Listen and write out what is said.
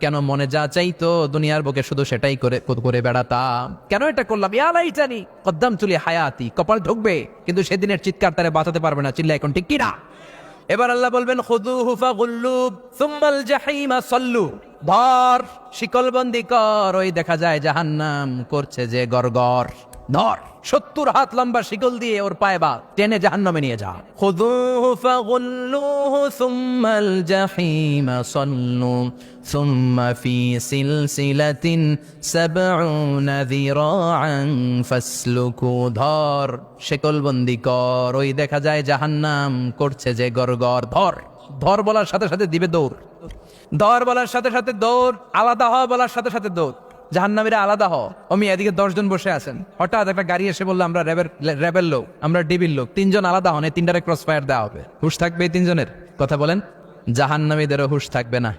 কেন মনে যা চাইতো দুনিয়ার বুকে শুধু সেটাই করে করে বেড়াতাম, কেন এটা করলাম, ইয়ালাই জানি কদ্দাম তুলি হায়াতি, কপাল ঢুকবে কিন্তু সেদিনের চিৎকার তারে বাঁচাতে পারবে না, চিল্লা এখন ঠিক কিনা। এবার আল্লাহ বলবেন খুযুহু ফাগুল্লু সুম্মাল জাহিমা সাল্লু, ধর শিকলবন্দি কর, ওই দেখা যায় জাহান্নাম করছে যে গরগর, ধর 70 হাত লম্বা শিকল দিয়ে ওর পায়ে বাঁধ, টেনে জাহান্নামে নিয়ে যা। খুযুহু ফাগুল্লুহু সুম্মাল জাহিমা সাল্লু সুম্মা ফি সিলসিলাতিন ৭০ যিরাআন ফাসলুকু, ধর শিকলবন্দি কর, ওই দেখা যায় জাহান্নাম করছে যে গরগর, ধর। ধর বলার সাথে সাথে দিবে দৌড়, ধর বলার সাথে সাথে দৌড়, আলাদা হ বলার সাথে সাথে দৌড়। জাহান্নামীরা আলাদা হ, অমি এদিকে 10 জন বসে আছেন, হঠাৎ একটা গাড়ি এসে বললো আমরা র্যাবের লোক, আমরা ডিবির লোক, 3 জন আলাদা হন, এই 3টারে ক্রস ফায়ার দেওয়া হবে। হুশ থাকবে এই 3 জনের? কথা বলেন, জাহান্নামীদেরও হুশ থাকবে না।